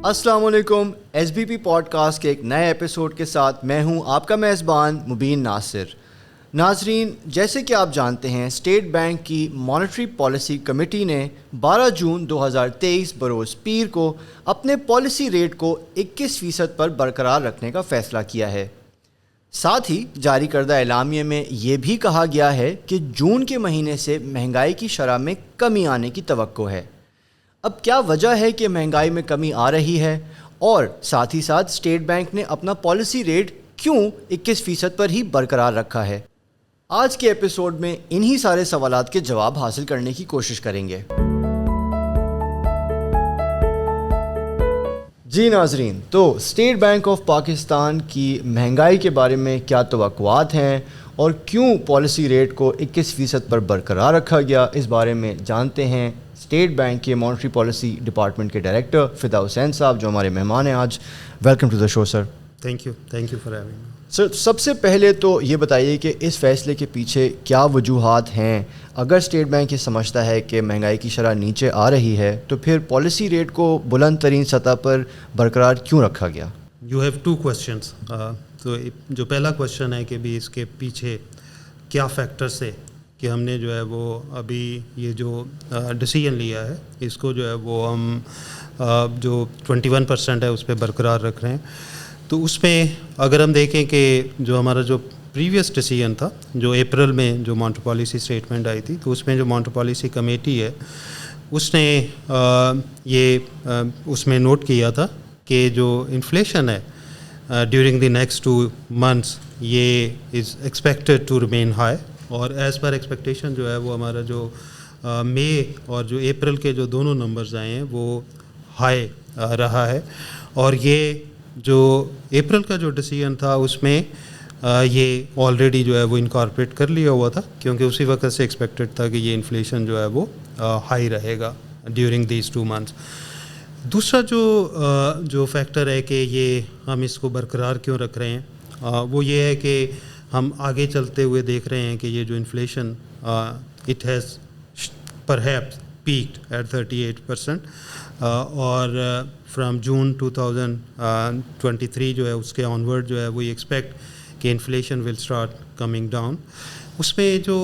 السلام علیکم. S B P podcast کے ایک نئے ایپیسوڈ کے ساتھ میں ہوں آپ کا میزبان مبین ناصر. ناظرین, جیسے کہ آپ جانتے ہیں اسٹیٹ بینک کی مانیٹری پالیسی کمیٹی نے 12 جون 2023 بروز پیر کو اپنے پالیسی ریٹ کو 21% پر برقرار رکھنے کا فیصلہ کیا ہے. ساتھ ہی جاری کردہ اعلامیے میں یہ بھی کہا گیا ہے کہ جون کے مہینے سے مہنگائی کی شرح میں کمی آنے کی توقع ہے. اب کیا وجہ ہے کہ مہنگائی میں کمی آ رہی ہے اور ساتھ ہی ساتھ اسٹیٹ بینک نے اپنا پالیسی ریٹ کیوں 21% پر ہی برقرار رکھا ہے؟ آج کے ایپیسوڈ میں انہی سارے سوالات کے جواب حاصل کرنے کی کوشش کریں گے. جی ناظرین, تو اسٹیٹ بینک آف پاکستان کی مہنگائی کے بارے میں کیا توقعات ہیں اور کیوں پالیسی ریٹ کو 21% پر برقرار رکھا گیا, اس بارے میں جانتے ہیں اسٹیٹ بینک کے مانیٹری پالیسی ڈپارٹمنٹ کے ڈائریکٹر فدا حسین صاحب, جو ہمارے مہمان ہیں آج. Welcome to the show sir. Thank you for having me. Sir, سب سے پہلے تو یہ بتائیے کہ اس فیصلے کے پیچھے کیا وجوہات ہیں؟ اگر اسٹیٹ بینک یہ سمجھتا ہے کہ مہنگائی کی شرح نیچے آ رہی ہے تو پھر پالیسی ریٹ کو بلند ترین سطح پر برقرار کیوں رکھا گیا؟ You have two questions. تو جو پہلا کوشچن ہے کہ بھی اس کے پیچھے کیا فیکٹرس ہے کہ ہم نے جو ہے وہ ابھی یہ جو ڈیسیژن لیا ہے اس کو جو ہے وہ ہم جو 21% ہے اس پہ برقرار رکھ رہے ہیں. تو اس میں اگر ہم دیکھیں کہ جو ہمارا جو پریویس ڈیسیژن تھا جو اپریل میں جو مانیٹری پالیسی اسٹیٹمنٹ آئی تھی, تو اس میں جو مانیٹری پالیسی کمیٹی ہے اس نے یہ اس میں نوٹ کیا تھا کہ جو انفلیشن ہے ڈیورنگ دی نیکسٹ 2 months یہ is expected to remain high, اور ایز پر ایکسپیکٹیشن جو ہے وہ ہمارا جو مئی اور جو اپریل کے جو دونوں نمبرز آئے ہیں وہ ہائی رہا ہے. اور یہ جو اپریل کا جو ڈیسیژن تھا اس میں یہ آلریڈی جو ہے وہ انکارپوریٹ کر لیا ہوا تھا, کیونکہ اسی وقت سے ایکسپیکٹڈ تھا کہ یہ انفلیشن جو ہے وہ ہائی رہے گا ڈیورنگ دیز 2 months. دوسرا جو فیکٹر ہے کہ یہ ہم اس کو برقرار کیوں رکھ رہے ہیں, وہ یہ ہے کہ ہم آگے چلتے ہوئے دیکھ رہے ہیں کہ یہ جو inflation it has perhaps peaked at 38%, اور فرام جون 2023 جو ہے اس کے آنورڈ جو ہے وہ ایکسپیکٹ کہ inflation will start coming down. اس میں جو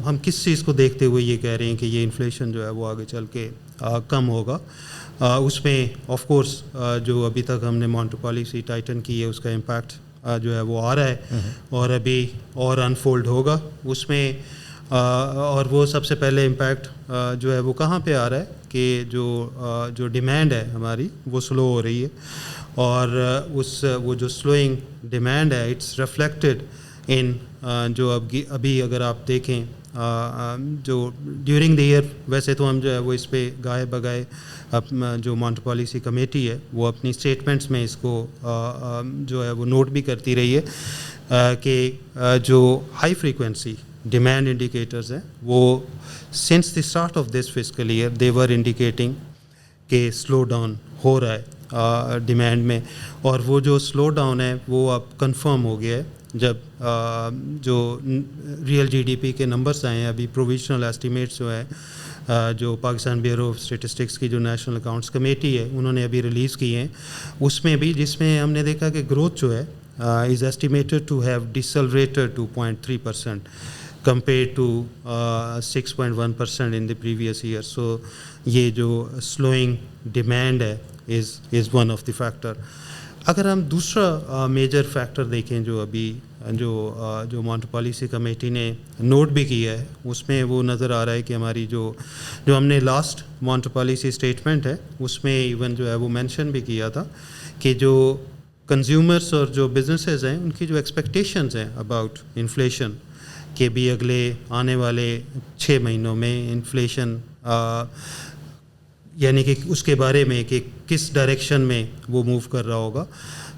ہم کس چیز کو دیکھتے ہوئے یہ کہہ رہے ہیں کہ یہ انفلیشن جو ہے وہ آگے چل کے کم ہوگا, اس میں آف کورس جو ابھی تک ہم نے مانیٹری پالیسی ٹائٹن کی ہے اس کا امپیکٹ جو ہے وہ آ رہا ہے اور ابھی اور انفولڈ ہوگا اس میں. اور وہ سب سے پہلے امپیکٹ جو ہے وہ کہاں پہ آ رہا ہے کہ جو ڈیمانڈ ہے ہماری وہ سلو ہو رہی ہے, اور وہ جو سلوئنگ ڈیمانڈ ہے اٹس ریفلیکٹڈ ان جو ابھی اگر آپ دیکھیں جو ڈیورنگ دی ایئر, ویسے تو ہم جو ہے وہ اس پہ گائے بگائے جو مانیٹری پالیسی کمیٹی ہے وہ اپنی اسٹیٹمنٹس میں اس کو جو ہے وہ نوٹ بھی کرتی رہی ہے کہ جو ہائی فریکوینسی ڈیمانڈ انڈیکیٹرز ہیں وہ since the start of this fiscal year they were indicating کہ سلو ڈاؤن ہو رہا ہے ڈیمانڈ میں, اور وہ جو سلو ڈاؤن ہے وہ اب کنفرم ہو گیا ہے جب جو ریئل جی ڈی پی کے نمبرز آئے ہیں. ابھی پروویژنل ایسٹیمیٹس جو ہے جو پاکستان بیورو آف اسٹیٹسٹکس کی جو نیشنل اکاؤنٹس کمیٹی ہے انہوں نے ابھی ریلیز کی ہیں, اس میں بھی جس میں ہم نے دیکھا کہ گروتھ جو ہے is estimated to have decelerated to 0.3% compared to 6.1% in the previous year. So یہ جو slowing demand ہے is one of the factor. اگر ہم دوسرا میجر فیکٹر دیکھیں جو ابھی جو مانیٹری پالیسی کمیٹی نے نوٹ بھی کیا ہے اس میں وہ نظر آ رہا ہے کہ ہماری جو ہم نے لاسٹ مانیٹری پالیسی اسٹیٹمنٹ ہے اس میں ایون جو ہے وہ مینشن بھی کیا تھا کہ جو کنزیومرس اور جو بزنسز ہیں ان کی جو ایکسپیکٹیشنز ہیں اباؤٹ انفلیشن کہ بھی اگلے آنے والے 6 مہینوں میں انفلیشن یعنی کہ اس کے بارے میں کہ کس ڈائریکشن میں وہ موو کر رہا ہوگا,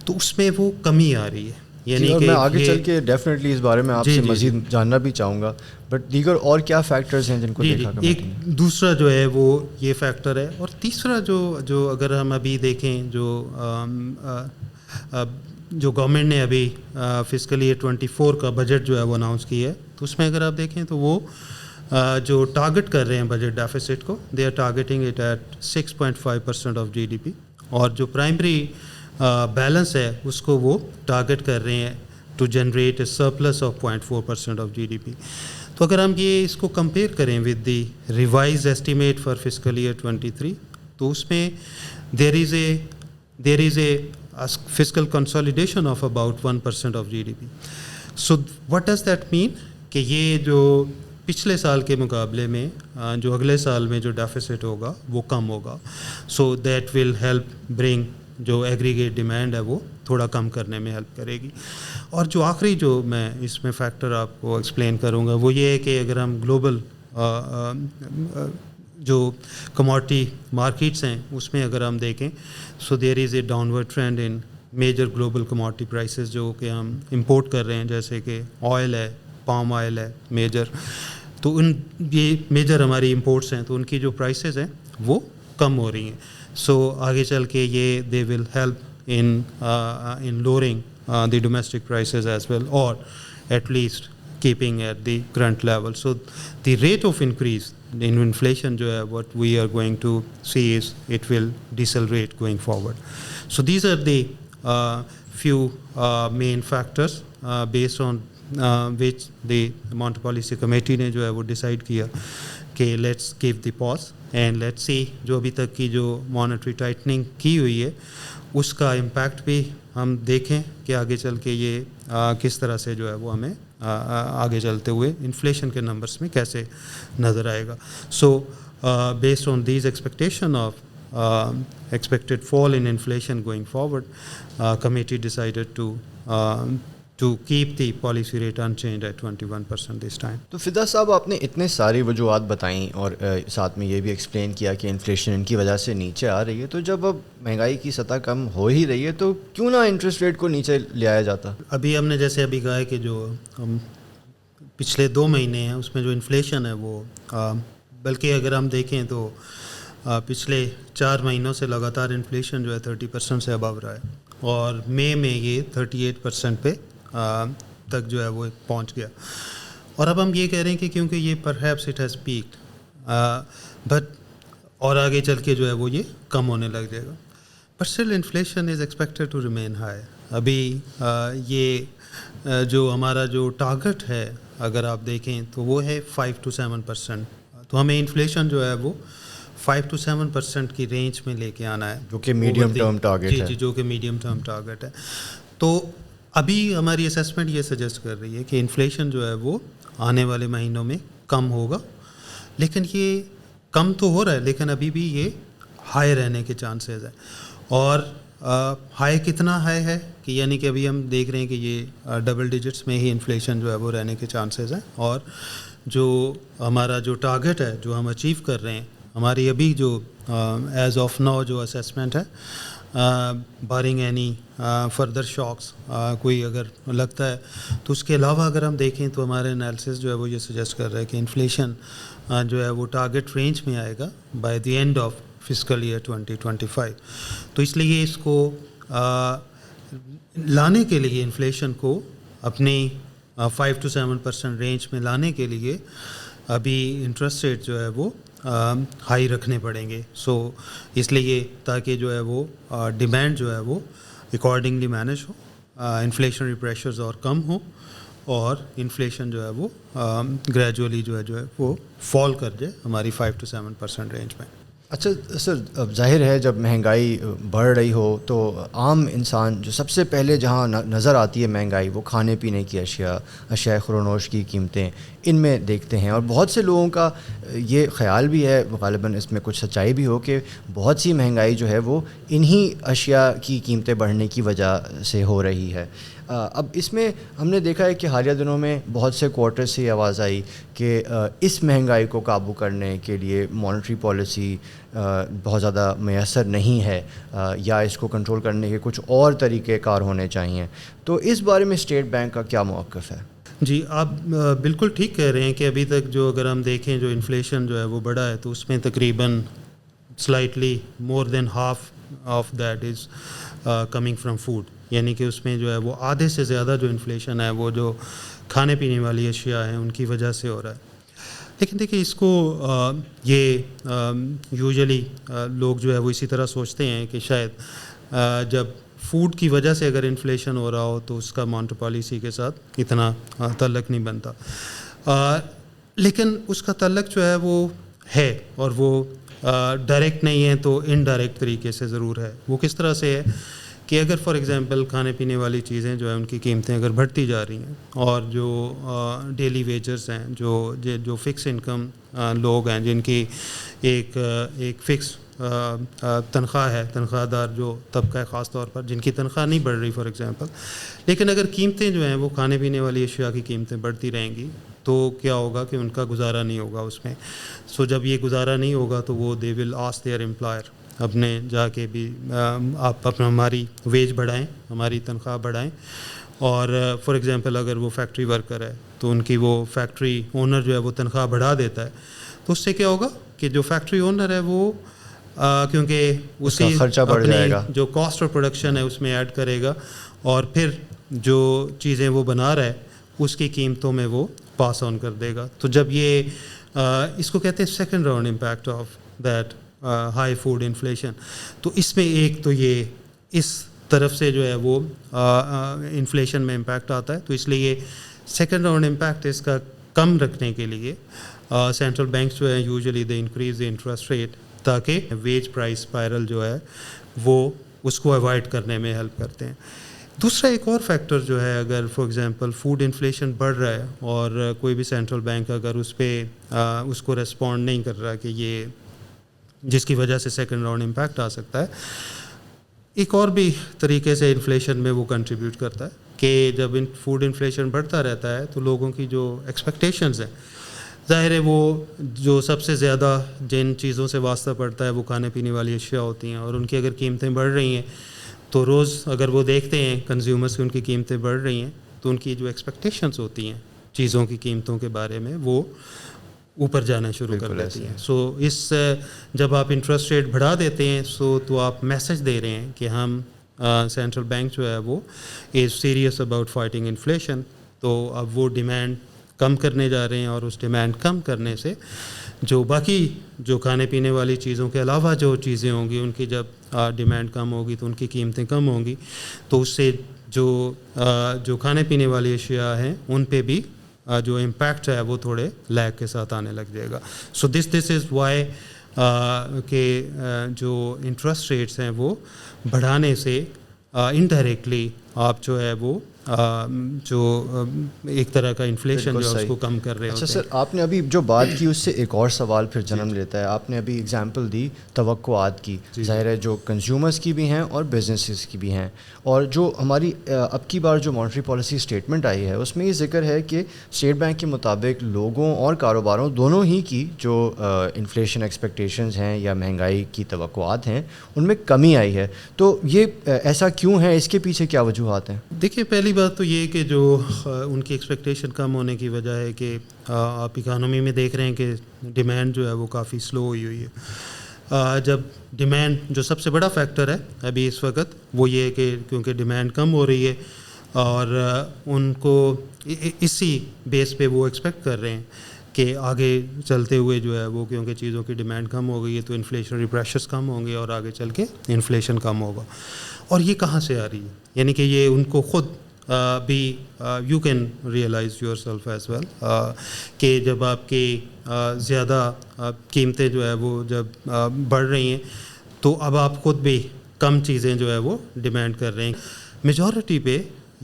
تو اس میں وہ کمی آ رہی ہے. یعنی کہ میں آگے چل کے ڈیفینیٹلی اس بارے میں آپ سے مزید جاننا بھی چاہوں گا, بٹ دیگر اور کیا فیکٹرز ہیں جن کو دیکھا کرنا ایک دوسرا جو ہے وہ یہ فیکٹر ہے, اور تیسرا جو اگر ہم ابھی دیکھیں جو گورنمنٹ نے ابھی فسکل ایئر 24 کا بجٹ جو ہے وہ اناؤنس کیا ہے, تو اس میں اگر آپ دیکھیں تو وہ جو ٹارگٹ کر رہے ہیں بجٹ ڈیفیسٹ کو, they are targeting it at 6.5% of GDP, اور جو پرائمری بیلنس ہے اس کو وہ ٹارگٹ کر رہے ہیں to generate a surplus of 0.4% of G D P. تو اگر ہم یہ اس کو کمپیئر کریں with the revise estimate for fiscal year 23 تو اس میں دیر is a fiscal consolidation of about 1% of GDP. So what does that mean کہ یہ جو پچھلے سال کے مقابلے میں جو اگلے سال میں جو ڈیفیسٹ ہوگا وہ کم ہوگا. سو دیٹ ول ہیلپ برنگ جو ایگریگیٹ ڈیمانڈ ہے وہ تھوڑا کم کرنے میں ہیلپ کرے گی. اور جو آخری جو میں اس میں فیکٹر آپ کو ایکسپلین کروں گا وہ یہ ہے کہ اگر ہم گلوبل جو کموڈٹی مارکیٹس ہیں اس میں اگر ہم دیکھیں سو there is a downward trend in major global commodity prices جو کہ ہم امپورٹ کر رہے ہیں, جیسے کہ آئل ہے, پام آئل ہے میجر. تو یہ میجر ہماری امپورٹس ہیں تو ان کی جو پرائسز ہیں وہ کم ہو رہی ہیں. سو آگے چل کے یہ they will help in lowering the domestic prices as well اور at least keeping at the current level. So the rate of increase in inflation جو ہے what we are going to see is it will decelerate going forward. So these are the few main factors based on which the Monetary Policy Committee نے جو ہے وہ decide کیا کہ let's give the pause and let's see جو ابھی تک کی جو monetary tightening کی ہوئی ہے اس کا امپیکٹ بھی ہم دیکھیں کہ آگے چل کے یہ کس طرح سے جو ہے وہ ہمیں آگے چلتے ہوئے انفلیشن کے نمبرس میں کیسے نظر آئے گا. So based on these expectation of expected fall in inflation going forward, committee decided to keep the policy rate unchanged at 21% this time. تو فدا صاحب آپ نے اتنے ساری وجوہات بتائیں اور ساتھ میں یہ بھی ایکسپلین کیا کہ انفلیشن ان کی وجہ سے نیچے آ رہی ہے, تو جب اب مہنگائی کی سطح کم ہو ہی رہی ہے تو کیوں نہ انٹرسٹ ریٹ کو نیچے لے آیا جاتا؟ ابھی ہم نے جیسے ابھی کہا ہے کہ جو ہم پچھلے 2 مہینے ہیں اس میں جو انفلیشن ہے وہ بلکہ اگر ہم دیکھیں تو پچھلے 4 مہینوں سے لگاتار انفلیشن جو ہے 30% سے ابو رہا ہے اور مئی میں یہ 38% پہ تک جو ہے وہ پہنچ گیا. اور اب ہم یہ کہہ رہے ہیں کہ کیونکہ یہ perhaps it has packed but اور آگے چل کے جو ہے وہ یہ کم ہونے لگ جائے گا. But still inflation is expected to remain high. ابھی یہ جو ہمارا جو ٹارگٹ ہے اگر آپ دیکھیں تو وہ ہے 5 to 7%. تو ہمیں انفلیشن جو ہے وہ 5 to 7% کی رینج میں لے کے آنا ہے جو کہ میڈیم ٹرم ٹارگٹ ہے. جی جو کہ میڈیم ٹرم ٹارگٹ ہے. تو ابھی ہماری اسیسمنٹ یہ سجیسٹ کر رہی ہے کہ انفلیشن جو ہے وہ آنے والے مہینوں میں کم ہوگا, لیکن یہ کم تو ہو رہا ہے لیکن ابھی بھی یہ ہائی رہنے کے چانسز ہیں. اور ہائی کتنا ہائی ہے کہ یعنی کہ ابھی ہم دیکھ رہے ہیں کہ یہ ڈبل ڈیجٹس میں ہی انفلیشن جو ہے وہ رہنے کے چانسز ہیں. اور جو ہمارا جو ٹارگٹ ہے جو ہم اچیو کر رہے ہیں, ہماری ابھی جو ایز آف ناؤ جو اسیسمنٹ ہے بارنگ اینی فردر شاکس کوئی اگر لگتا ہے تو اس کے علاوہ اگر ہم دیکھیں تو ہمارے انالیسس جو ہے وہ یہ سجیسٹ کر رہا ہے کہ انفلیشن جو ہے وہ ٹارگٹ رینج میں آئے گا by the end of fiscal year 2025. تو اس لیے اس کو لانے کے لیے انفلیشن کو اپنی 5 to 7% رینج میں لانے کے لیے ابھی انٹرسٹ ریٹ جو ہے وہ ہائی رکھنے پڑیں گے. سو اس لیے تاکہ جو ہے وہ ڈیمانڈ جو ہے وہ اکارڈنگلی مینیج ہو, انفلیشنری پریشرز اور کم ہوں اور انفلیشن جو ہے وہ گریجولی جو ہے وہ فال کر جائے ہماری 5 to 7% رینج میں. اچھا سر, اب ظاہر ہے جب مہنگائی بڑھ رہی ہو تو عام انسان جو سب سے پہلے جہاں نظر آتی ہے مہنگائی وہ کھانے پینے کی اشیاء خورونوش کی قیمتیں ان میں دیکھتے ہیں. اور بہت سے لوگوں کا یہ خیال بھی ہے, غالباً اس میں کچھ سچائی بھی ہو, کہ بہت سی مہنگائی جو ہے وہ انہی اشیاء کی قیمتیں بڑھنے کی وجہ سے ہو رہی ہے. اب اس میں ہم نے دیکھا ہے کہ حالیہ دنوں میں بہت سے کوارٹر سے یہ آواز آئی کہ اس مہنگائی کو قابو کرنے کے لیے مانیٹری پالیسی بہت زیادہ میسر نہیں ہے یا اس کو کنٹرول کرنے کے کچھ اور طریقہ کار ہونے چاہئیں. تو اس بارے میں اسٹیٹ بینک کا کیا موقف ہے؟ جی آپ بالکل ٹھیک کہہ رہے ہیں کہ ابھی تک جو اگر ہم دیکھیں جو انفلیشن جو ہے وہ بڑھا ہے تو اس میں تقریباً slightly more than half of that is coming from food, یعنی کہ اس میں جو ہے وہ آدھے سے زیادہ جو انفلیشن ہے وہ جو کھانے پینے والی اشیاء ہیں ان کی وجہ سے ہو رہا ہے. لیکن دیکھیے اس کو یہ یوزلی لوگ جو ہے وہ اسی طرح سوچتے ہیں کہ شاید جب فوڈ کی وجہ سے اگر انفلیشن ہو رہا ہو تو اس کا مانیٹری پالیسی کے ساتھ اتنا تعلق نہیں بنتا، لیکن اس کا تعلق جو ہے وہ ہے، اور وہ ڈائریکٹ نہیں ہے تو انڈائریکٹ طریقے سے ضرور ہے۔ وہ کس طرح سے ہے کہ اگر فار ایگزامپل کھانے پینے والی چیزیں جو ہیں ان کی قیمتیں اگر بڑھتی جا رہی ہیں، اور جو ڈیلی ویجرز ہیں، جو فکس انکم لوگ ہیں، جن کی ایک فکس تنخواہ ہے، تنخواہ دار جو طبقہ ہے خاص طور پر، جن کی تنخواہ نہیں بڑھ رہی فار ایگزامپل، لیکن اگر قیمتیں جو ہیں وہ کھانے پینے والی اشیاء کی قیمتیں بڑھتی رہیں گی تو کیا ہوگا کہ ان کا گزارا نہیں ہوگا اس میں۔ سو جب یہ گزارا نہیں ہوگا تو وہ دے ول آسک دیئر امپلائر اپنے جا کے بھی آپ اپنا ہماری ویج بڑھائیں، ہماری تنخواہ بڑھائیں۔ اور فار ایگزامپل اگر وہ فیکٹری ورکر ہے تو ان کی وہ فیکٹری اونر جو ہے وہ تنخواہ بڑھا دیتا ہے، تو اس سے کیا ہوگا کہ جو فیکٹری اونر ہے وہ کیونکہ اس کی خرچہ بڑھ جائے گا، جو کاسٹ آف پروڈکشن ہے اس میں ایڈ کرے گا، اور پھر جو چیزیں وہ بنا رہا ہے اس کی قیمتوں میں وہ پاس آن کر دے گا۔ تو جب یہ اس کو کہتے ہیں second round impact of that high food inflation, تو اس میں ایک تو یہ اس طرف سے جو ہے وہ انفلیشن میں امپیکٹ آتا ہے، تو اس لیے سیکنڈ راؤنڈ امپیکٹ اس کا کم رکھنے کے لیے سینٹرل بینکس جو ہے usually they increase the interest rate, تاکہ ویج پرائس اسپائرل جو ہے وہ اس کو اوائڈ کرنے میں ہیلپ کرتے ہیں۔ دوسرا ایک اور فیکٹر جو ہے، اگر فار ایگزامپل فوڈ انفلیشن بڑھ رہا ہے اور کوئی بھی سینٹرل بینک اگر اس پہ اس کو ریسپونڈ نہیں کر رہا کہ یہ جس کی وجہ سے سیکنڈ راؤنڈ امپیکٹ آ سکتا ہے، ایک اور بھی طریقے سے انفلیشن میں وہ کنٹریبیوٹ کرتا ہے کہ جب فوڈ انفلیشن بڑھتا رہتا ہے تو لوگوں کی جو ایکسپیکٹیشنز ہیں، ظاہر ہے وہ جو سب سے زیادہ جن چیزوں سے واسطہ پڑتا ہے وہ کھانے پینے والی اشیاء ہوتی ہیں، اور ان کی اگر قیمتیں بڑھ رہی ہیں تو روز اگر وہ دیکھتے ہیں کنزیومرز کی ان کی قیمتیں بڑھ رہی ہیں تو ان کی جو ایکسپیکٹیشنز ہوتی ہیں چیزوں کی قیمتوں کے بارے میں وہ اوپر جانا شروع کر دیتی ہیں۔ سو اس جب آپ انٹرسٹ ریٹ بڑھا دیتے ہیں تو آپ میسج دے رہے ہیں کہ ہم سینٹرل بینک جو ہے وہ is serious about fighting inflation, تو اب وہ ڈیمانڈ کم کرنے جا رہے ہیں، اور اس ڈیمانڈ کم کرنے سے جو باقی جو کھانے پینے والی چیزوں کے علاوہ جو چیزیں ہوں گی ان کی جب ڈیمانڈ کم ہوگی تو ان کی قیمتیں کم ہوں گی، تو اس سے جو کھانے پینے والی اشیاء ہیں ان پہ بھی جو امپیکٹ ہے وہ تھوڑے لیگ کے ساتھ آنے لگ جائے گا۔ سو دس از وائی کہ جو انٹرسٹ ریٹس ہیں وہ بڑھانے سے انڈائریکٹلی آپ جو ہے وہ جو ایک طرح کا انفلیشن جو ہے اس کو کم کر رہے ہوتے ہیں۔ اچھا سر، آپ نے ابھی جو بات کی اس سے ایک اور سوال پھر جنم لیتا ہے۔ آپ نے ابھی اگزامپل دی توقعات کی، ظاہر ہے جو کنزیومرز کی بھی ہیں اور بزنسز کی بھی ہیں، اور جو ہماری اب کی بار جو مانیٹری پالیسی اسٹیٹمنٹ آئی ہے اس میں یہ ذکر ہے کہ اسٹیٹ بینک کے مطابق لوگوں اور کاروباروں دونوں ہی کی جو انفلیشن ایکسپیکٹیشنز ہیں یا مہنگائی کی توقعات ہیں ان میں کمی آئی ہے۔ تو یہ ایسا کیوں ہے، اس کے پیچھے کیا وجوہات ہیں؟ دیکھیے پہلی بات تو یہ کہ جو ان کی ایکسپیکٹیشن کم ہونے کی وجہ ہے کہ آپ اکانومی میں دیکھ رہے ہیں کہ ڈیمانڈ جو ہے وہ کافی سلو ہوئی ہے۔ جب ڈیمانڈ جو سب سے بڑا فیکٹر ہے ابھی اس وقت وہ یہ ہے کہ کیونکہ ڈیمانڈ کم ہو رہی ہے اور ان کو اسی بیس پہ وہ ایکسپیکٹ کر رہے ہیں کہ آگے چلتے ہوئے جو ہے وہ کیونکہ چیزوں کی ڈیمانڈ کم ہو گئی ہے تو انفلیشنری پریشرز کم ہوں گے اور آگے چل کے انفلیشن کم ہوگا۔ اور یہ کہاں سے آ رہی ہے، یعنی کہ یہ ان کو خود بھی you can realise yourself as well کہ جب آپ کی زیادہ قیمتیں جو ہے وہ جب بڑھ رہی ہیں تو اب آپ خود بھی کم چیزیں جو ہے وہ ڈیمانڈ کر رہے ہیں۔ میجورٹی پہ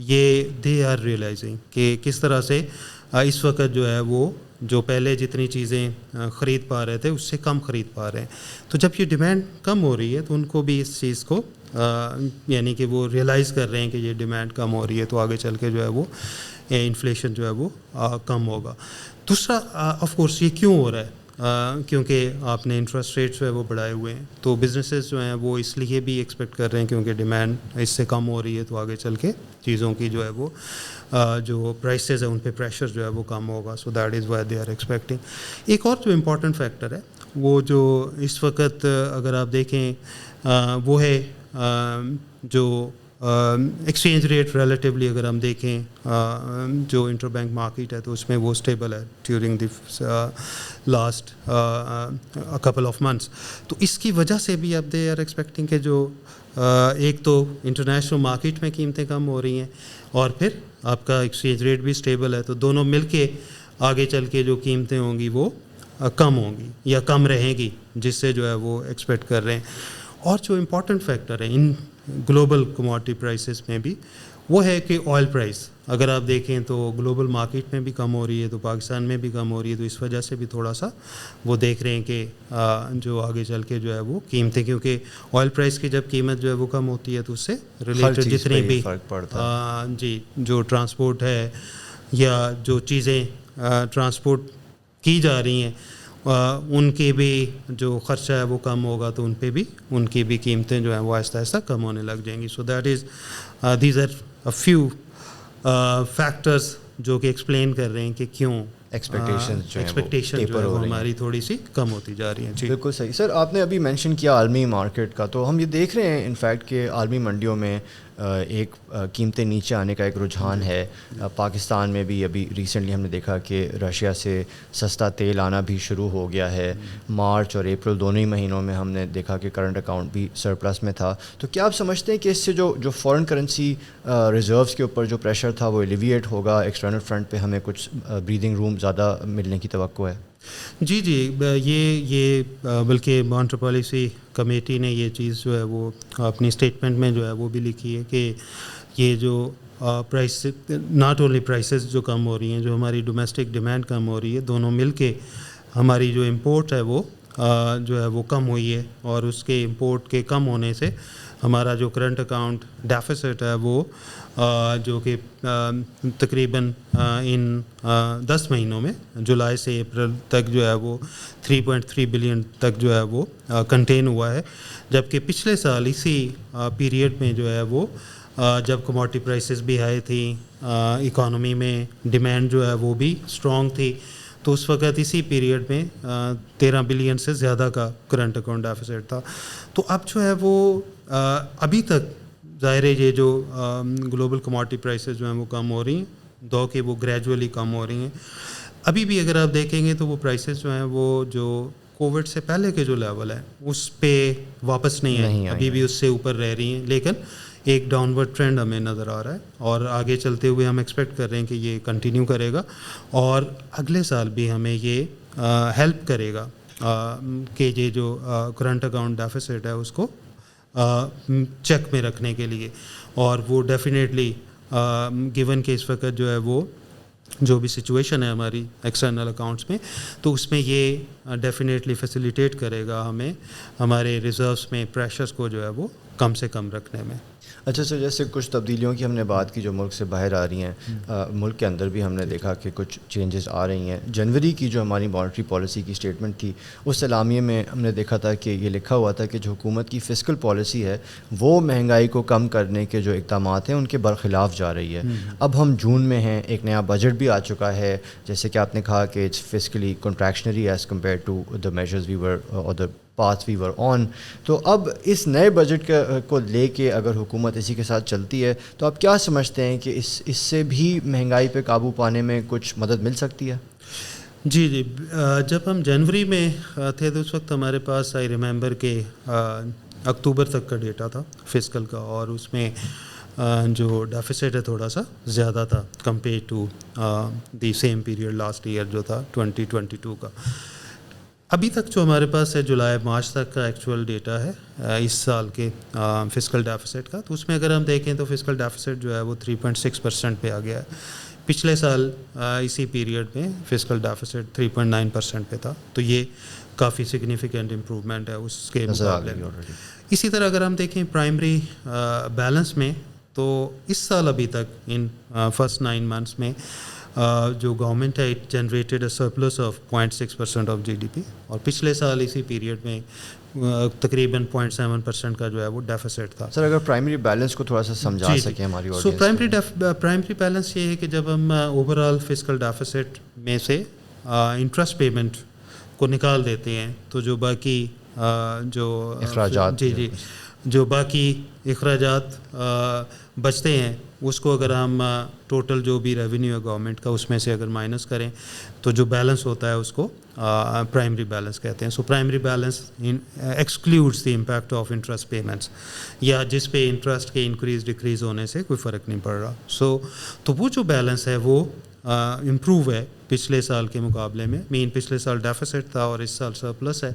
یہ دے آر ریئلائزنگ کہ کس طرح سے اس وقت جو ہے وہ جو پہلے جتنی چیزیں خرید پا رہے تھے اس سے کم خرید پا رہے ہیں، تو جب یہ ڈیمانڈ کم ہو رہی ہے تو ان کو بھی اس چیز کو یعنی کہ وہ ریئلائز کر رہے ہیں کہ یہ ڈیمانڈ کم ہو رہی ہے تو آگے چل کے جو ہے وہ انفلیشن جو ہے وہ کم ہوگا۔ دوسرا آف کورس یہ کیوں ہو رہا ہے، کیونکہ آپ نے انٹرسٹ ریٹس جو ہے وہ بڑھائے ہوئے ہیں، تو بزنسز جو ہیں وہ اس لیے بھی ایکسپیکٹ کر رہے ہیں کیونکہ ڈیمانڈ اس سے کم ہو رہی ہے تو آگے چل کے چیزوں کی جو ہے وہ جو پرائسز ہیں ان پہ پریشر جو ہے وہ کم ہوگا۔ So that is why they are expecting. ایک اور جو امپورٹنٹ فیکٹر ہے وہ جو اس وقت اگر آپ دیکھیں وہ ہے جو ایکسچینج ریٹ ریلیٹیولی اگر ہم دیکھیں جو انٹر بینک مارکیٹ ہے تو اس میں وہ اسٹیبل ہے during the last couple of months. تو اس کی وجہ سے بھی اب دے آر ایکسپیکٹنگ کہ جو ایک تو انٹرنیشنل مارکیٹ میں قیمتیں کم ہو رہی ہیں اور پھر آپ کا ایکسچینج ریٹ بھی اسٹیبل ہے, تو دونوں مل کے آگے چل کے جو قیمتیں ہوں گی وہ کم ہوں گی یا کم رہیں گی, جس سے جو ہے وہ ایکسپیکٹ کر رہے ہیں. اور جو امپورٹنٹ فیکٹر ہے ان گلوبل کموڈٹی پرائسز میں بھی وہ ہے کہ آئل پرائس اگر آپ دیکھیں تو گلوبل مارکیٹ میں بھی کم ہو رہی ہے, تو پاکستان میں بھی کم ہو رہی ہے, تو اس وجہ سے بھی تھوڑا سا وہ دیکھ رہے ہیں کہ جو آگے چل کے جو ہے وہ قیمتیں, کیونکہ آئل پرائس کی جب قیمت جو ہے وہ کم ہوتی ہے تو اس سے ریلیٹڈ جتنے بھی جی جو ٹرانسپورٹ ہے یا جو چیزیں ٹرانسپورٹ کی جا رہی ہیں ان کی بھی جو خرچہ ہے وہ کم ہوگا, تو ان پہ بھی ان کی بھی قیمتیں جو ہیں وہ آہستہ آہستہ کم ہونے لگ جائیں گی. So that is these are a few factors جو کہ ایکسپلین کر رہے ہیں کہ کیوں ایکسپیکٹیشن جو ہے وہ ہماری تھوڑی سی کم ہوتی جا رہی ہیں. جی بالکل صحیح. سر آپ نے ابھی مینشن کیا عالمی مارکیٹ کا, تو ہم یہ دیکھ رہے ہیں انفیکٹ کہ عالمی منڈیوں میں ایک قیمتیں نیچے آنے کا ایک رجحان ہے. پاکستان میں بھی ابھی ریسنٹلی ہم نے دیکھا کہ رشیا سے سستا تیل آنا بھی شروع ہو گیا ہے. مارچ اور اپریل دونوں ہی مہینوں میں ہم نے دیکھا کہ کرنٹ اکاؤنٹ بھی سرپلس میں تھا. تو کیا آپ سمجھتے ہیں کہ اس سے جو فورن کرنسی ریزروز کے اوپر جو پریشر تھا وہ ایلیویٹ ہوگا, ایکسٹرنل فرنٹ پہ ہمیں کچھ بریدنگ روم زیادہ ملنے کی توقع ہے؟ جی یہ بلکہ مانیٹری پالیسی کمیٹی نے یہ چیز جو ہے وہ اپنی اسٹیٹمنٹ میں جو ہے وہ بھی لکھی ہے کہ یہ جو پرائس ناٹ اونلی پرائسز جو کم ہو رہی ہیں, جو ہماری ڈومیسٹک ڈیمانڈ کم ہو رہی ہے, دونوں مل کے ہماری جو امپورٹ ہے وہ جو ہے وہ کم ہوئی ہے, اور اس کے امپورٹ کے کم ہونے سے ہمارا جو کرنٹ اکاؤنٹ ڈیفیسٹ ہے وہ جو کہ تقریباً ان 10 مہینوں میں جولائی سے اپریل تک جو ہے وہ 3.3 بلین تک جو ہے وہ کنٹین ہوا ہے, جبکہ پچھلے سال اسی پیریڈ میں جو ہے وہ جب کموڈٹی پرائسز بھی ہائی تھیں, اکانومی میں ڈیمانڈ جو ہے وہ بھی اسٹرانگ تھی, تو اس وقت اسی پیریڈ میں 13 بلین سے زیادہ کا کرنٹ اکاؤنٹ ڈیفیسٹ تھا. تو اب جو ہے وہ ابھی تک ظاہر ہے یہ جو گلوبل کموڈٹی پرائسز جو ہیں وہ کم ہو رہی ہیں, دو کہ وہ گریجولی کم ہو رہی ہیں. ابھی بھی اگر آپ دیکھیں گے تو وہ پرائسز جو ہیں وہ جو کووڈ سے پہلے کے جو لیول ہے اس پہ واپس نہیں آئے, ابھی بھی اس سے اوپر رہ رہی ہیں, لیکن ایک ڈاؤن ورڈ ٹرینڈ ہمیں نظر آ رہا ہے, اور آگے چلتے ہوئے ہم ایکسپیکٹ کر رہے ہیں کہ یہ کنٹینیو کرے گا, اور اگلے سال بھی ہمیں یہ ہیلپ کرے گا کہ یہ جو کرنٹ اکاؤنٹ ڈیفیسٹ ہے اس کو چیک میں رکھنے کے لیے. اور وہ ڈیفینیٹلی گیون کہ اس وقت جو ہے وہ جو بھی سچویشن ہے ہماری ایکسٹرنل اکاؤنٹس میں, تو اس میں یہ ڈیفینیٹلی فیسیلیٹیٹ کرے گا ہمیں ہمارے ریزروس میں پریشرز کو جو ہے وہ کم سے کم رکھنے میں. اچھا سر, جیسے کچھ تبدیلیوں کی ہم نے بات کی جو ملک سے باہر آ رہی ہیں, ملک کے اندر بھی ہم نے دیکھا کہ کچھ چینجز آ رہی ہیں. جنوری کی جو ہماری مانیٹری پالیسی کی اسٹیٹمنٹ تھی اس اعلامیے میں ہم نے دیکھا تھا کہ یہ لکھا ہوا تھا کہ جو حکومت کی فسکل پالیسی ہے وہ مہنگائی کو کم کرنے کے جو اقدامات ہیں ان کے برخلاف جا رہی ہے. اب ہم جون میں ہیں, ایک نیا بجٹ بھی آ چکا ہے, جیسے کہ آپ نے کہا کہ it's fiscally contractionary as compared to the measures we were اور دا پاتھ وی ور آن. تو اب اس نئے بجٹ کو لے کے اگر حکومت اسی کے ساتھ چلتی ہے تو آپ کیا سمجھتے ہیں کہ اس سے بھی مہنگائی پہ قابو پانے میں کچھ مدد مل سکتی ہے؟ جی جب ہم جنوری میں تھے تو اس وقت ہمارے پاس آئی ریممبر کہ اکتوبر تک کا ڈیٹا تھا فسکل کا, اور اس میں جو ڈیفیسٹ ہے تھوڑا سا زیادہ تھا compare to the same period last year جو تھا 2022 کا. ابھی تک جو ہمارے پاس ہے جولائی مارچ تک کا ایکچوئل ڈیٹا ہے اس سال کے فسکل ڈیفیسٹ کا, تو اس میں اگر ہم دیکھیں تو فسکل ڈیفیسٹ جو ہے وہ 3.6% پہ آ گیا ہے. پچھلے سال اسی پیریڈ میں فسکل ڈیفیسٹ 3.9% پہ تھا, تو یہ کافی سگنیفیکنٹ امپرومنٹ ہے اس کے مقابلے میں. اسی طرح اگر ہم دیکھیں پرائمری بیلنس میں تو اس سال ابھی تک ان فرسٹ 9 months میں جو گورنمنٹ ہے it generated a surplus of 0.6% of GDP, اور پچھلے سال اسی پیریڈ میں تقریباً 0.7% کا جو ہے وہ ڈیفیسٹ تھا. سر اگر پرائمری بیلنس کو تھوڑا سا سمجھا سکیں ہماری آڈینس. سو پرائمری بیلنس یہ ہے کہ جب ہم اوور آل فسکل ڈیفیسٹ میں سے انٹرسٹ پیمنٹ کو نکال دیتے ہیں تو جو باقی جو اخراجات جی جو باقی اخراجات بچتے ہیں اس کو اگر ہم ٹوٹل جو بھی ریونیو ہے گورنمنٹ کا اس میں سے اگر مائنس کریں تو جو بیلنس ہوتا ہے اس کو پرائمری بیلنس کہتے ہیں. So primary balance excludes the impact of interest payments, یا جس پہ انٹرسٹ کے انکریز ڈکریز ہونے سے کوئی فرق نہیں پڑ رہا. تو وہ جو بیلنس ہے وہ امپروو ہے پچھلے سال کے مقابلے میں. پچھلے سال ڈیفیسٹ تھا اور اس سال سرپلس ہے.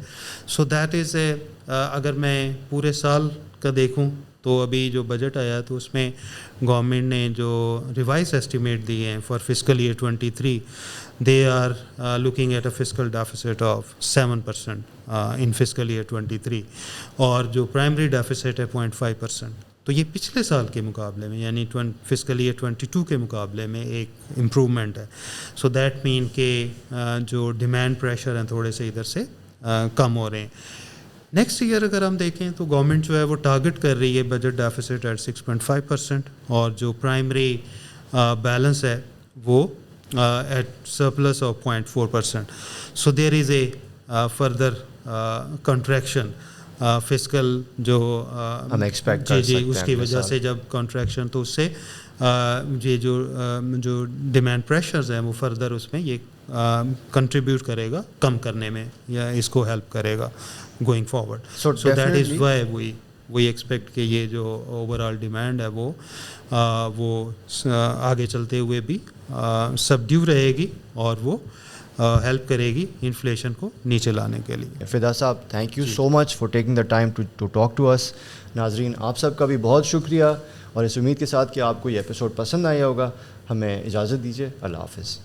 سو دیٹ از اے, اگر میں پورے سال کا دیکھوں تو ابھی جو بجٹ آیا تو اس میں گورنمنٹ نے جو ریوائز ایسٹیمیٹ دیے ہیں for fiscal year 23, they are looking at a fiscal deficit of 7% in fiscal year 23, اور جو پرائمری ڈیفیسٹ ہے 0.5%. تو یہ پچھلے سال کے مقابلے میں یعنی فسکل ایئر 22 کے مقابلے میں ایک امپرومنٹ ہے. سو دیٹ مین کہ جو ڈیمانڈ پریشر ہیں تھوڑے سے ادھر سے کم ہو رہے ہیں. نیکسٹ ایئر اگر ہم دیکھیں تو گورنمنٹ جو ہے وہ ٹارگٹ کر رہی ہے بجٹ ڈیفیسٹ ایٹ 6.5%, اور جو پرائمری بیلنس ہے وہ at surplus of 0.4%. So there is a further contraction fiscal جو ہم ایکسپیکٹ کر سکتے ہیں اس کی وجہ سے جب کنٹریکشن, تو اس سے یہ جو ڈیمانڈ پریشرز ہیں وہ فردر اس میں یہ کنٹریبیوٹ کرے گا کم کرنے میں, یا اس کو ہیلپ کرے گا going forward. So that is why we expect کہ یہ جو اوور آل ڈیمانڈ ہے وہ آگے چلتے ہوئے بھی سبڈیو رہے گی اور وہ ہیلپ کرے گی انفلیشن کو نیچے لانے کے لیے. Fida sahib, thank you so much for taking the time to talk to us. ناظرین آپ سب کا بھی بہت شکریہ, اور اس امید کے ساتھ کہ آپ کو یہ ایپیسوڈ پسند آیا ہوگا. ہمیں اجازت دیجیے. اللہ حافظ.